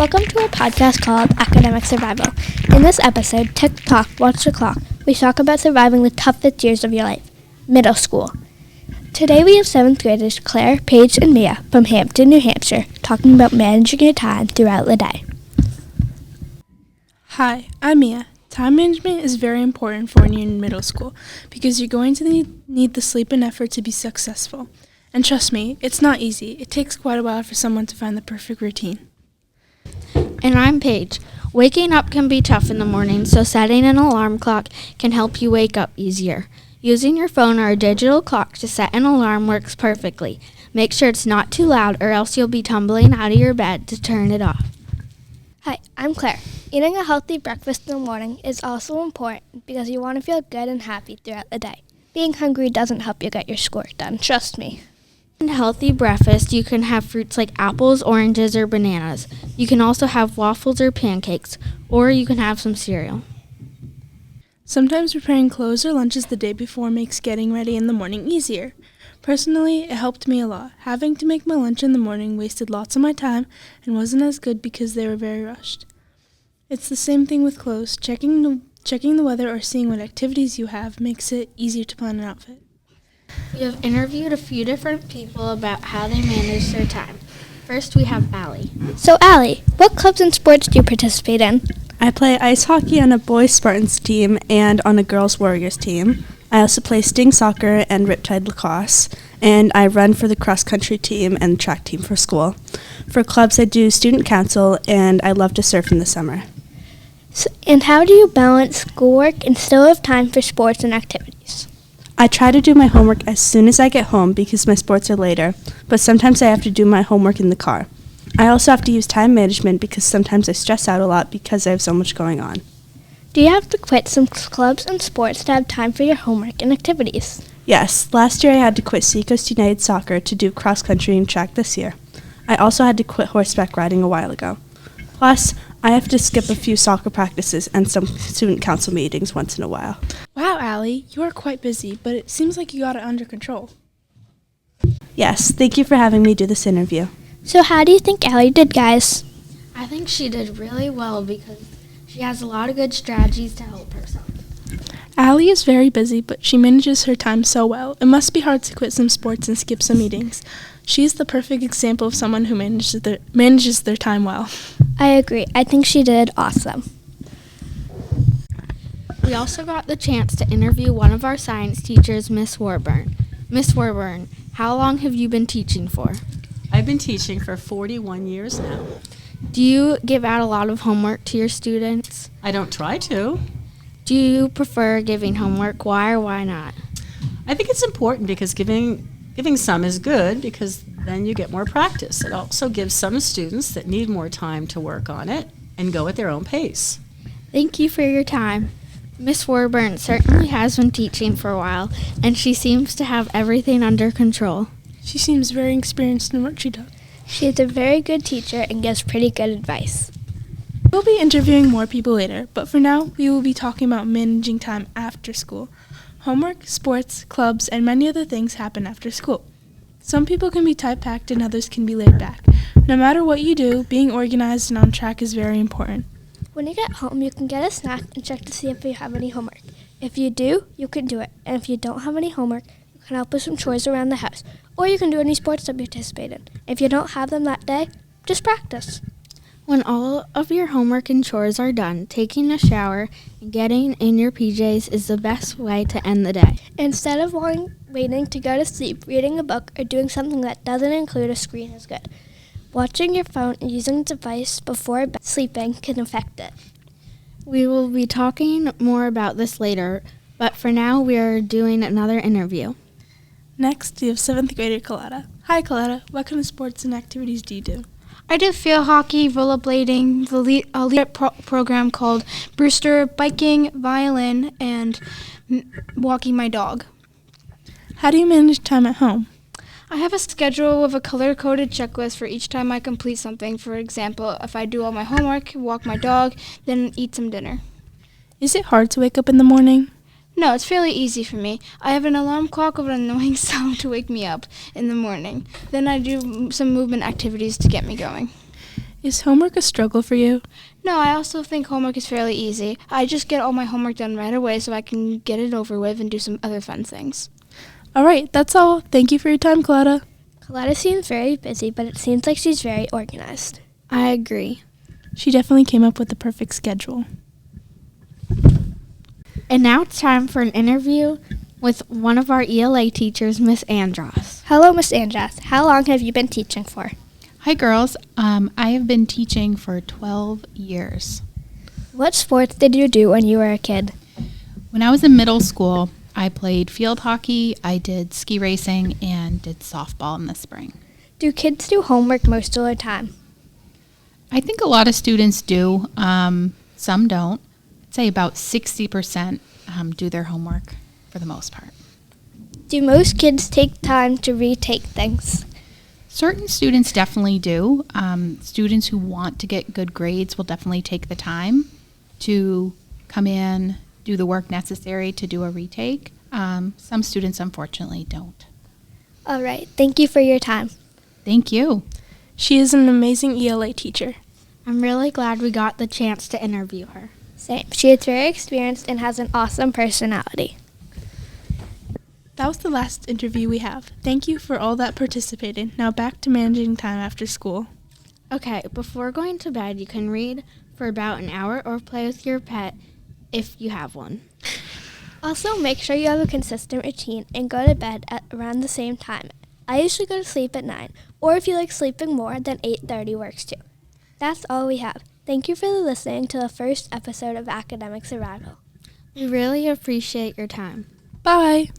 Welcome to a podcast called Academic Survival. In this episode, Tock, Watch the Clock, we talk about surviving the toughest years of your life, middle school. Today we have 7th graders Claire, Paige, and Mia from Hampton, New Hampshire, talking about managing your time throughout the day. Hi, I'm Mia. Time management is very important for when you're in middle school because you're going to need the sleep and effort to be successful. And trust me, it's not easy. It takes quite a while for someone to find the perfect routine. And I'm Paige. Waking up can be tough in the morning, so setting an alarm clock can help you wake up easier. Using your phone or a digital clock to set an alarm works perfectly. Make sure it's not too loud or else you'll be tumbling out of your bed to turn it off. Hi, I'm Claire. Eating a healthy breakfast in the morning is also important because you want to feel good and happy throughout the day. Being hungry doesn't help you get your schoolwork done, trust me. In healthy breakfast, you can have fruits like apples, oranges, or bananas. You can also have waffles or pancakes, or you can have some cereal. Sometimes preparing clothes or lunches the day before makes getting ready in the morning easier. Personally, it helped me a lot. Having to make my lunch in the morning wasted lots of my time and wasn't as good because they were very rushed. It's the same thing with clothes. Checking the weather or seeing what activities you have makes it easier to plan an outfit. We have interviewed a few different people about how they manage their time. First, we have Allie. So Allie, what clubs and sports do you participate in? I play ice hockey on a boys Spartans team and on a girls Warriors team. I also play sting soccer and riptide lacrosse, and I run for the cross-country team and track team for school. For clubs, I do student council, and I love to surf in the summer. And how do you balance schoolwork and still have time for sports and activities? I try to do my homework as soon as I get home because my sports are later, but sometimes I have to do my homework in the car. I also have to use time management because sometimes I stress out a lot because I have so much going on. Do you have to quit some clubs and sports to have time for your homework and activities? Yes, last year I had to quit Seacoast United Soccer to do cross-country and track this year. I also had to quit horseback riding a while ago. Plus, I have to skip a few soccer practices and some student council meetings once in a while. Wow, Allie, you are quite busy, but it seems like you got it under control. Yes, thank you for having me do this interview. So how do you think Allie did, guys? I think she did really well because she has a lot of good strategies to help herself. Allie is very busy, but she manages her time so well. It must be hard to quit some sports and skip some meetings. She's the perfect example of someone who manages their time well. I agree. I think she did awesome. We also got the chance to interview one of our science teachers, Miss Warburn. Miss Warburn, how long have you been teaching for? I've been teaching for 41 years now. Do you give out a lot of homework to your students? I don't try to. Do you prefer giving homework? Why or why not? I think it's important because giving some is good because then you get more practice. It also gives some students that need more time to work on it and go at their own pace. Thank you for your time. Miss Warburn certainly has been teaching for a while, and she seems to have everything under control. She seems very experienced in what she does. She is a very good teacher and gives pretty good advice. We'll be interviewing more people later, but for now, we will be talking about managing time after school. Homework, sports, clubs, and many other things happen after school. Some people can be tight-packed and others can be laid back. No matter what you do, being organized and on track is very important. When you get home, you can get a snack and check to see if you have any homework. If you do, you can do it. And if you don't have any homework, you can help with some chores around the house. Or you can do any sports that you participate in. If you don't have them that day, just practice. When all of your homework and chores are done, taking a shower and getting in your PJs is the best way to end the day. Instead of waiting to go to sleep, reading a book or doing something that doesn't include a screen is good. Watching your phone and using the device before sleeping can affect it. We will be talking more about this later, but for now we are doing another interview. Next, we have 7th grader Coletta. Hi, Coletta. What kind of sports and activities do you do? I do field hockey, rollerblading, a leadership program called Brewster, biking, violin, and walking my dog. How do you manage time at home? I have a schedule with a color-coded checklist for each time I complete something. For example, if I do all my homework, walk my dog, then eat some dinner. Is it hard to wake up in the morning? No, it's fairly easy for me. I have an alarm clock with an annoying sound to wake me up in the morning. Then I do some movement activities to get me going. Is homework a struggle for you? No, I also think homework is fairly easy. I just get all my homework done right away so I can get it over with and do some other fun things. All right, that's all. Thank you for your time, Claudia. Coletta seems very busy, but it seems like she's very organized. I agree. She definitely came up with the perfect schedule. And now it's time for an interview with one of our ELA teachers, Miss Andros. Hello, Miss Andros. How long have you been teaching for? Hi, girls. I have been teaching for 12 years. What sports did you do when you were a kid? When I was in middle school, I played field hockey, I did ski racing, and did softball in the spring. Do kids do homework most of the time? I think a lot of students do. Some don't. I'd say about 60% do their homework for the most part. Do most kids take time to retake things? Certain students definitely do. Students who want to get good grades will definitely take the time to come in, do the work necessary to do a retake. Some students, unfortunately, don't. All right. Thank you for your time. Thank you. She is an amazing ELA teacher. I'm really glad we got the chance to interview her. Same. She is very experienced and has an awesome personality. That was the last interview we have. Thank you for all that participated. Now back to managing time after school. Okay, before going to bed, you can read for about an hour or play with your pet if you have one. Also, make sure you have a consistent routine and go to bed at around the same time. I usually go to sleep at 9, or if you like sleeping more, then 8:30 works too. That's all we have. Thank you for listening to the first episode of Academic Survival. We really appreciate your time. Bye.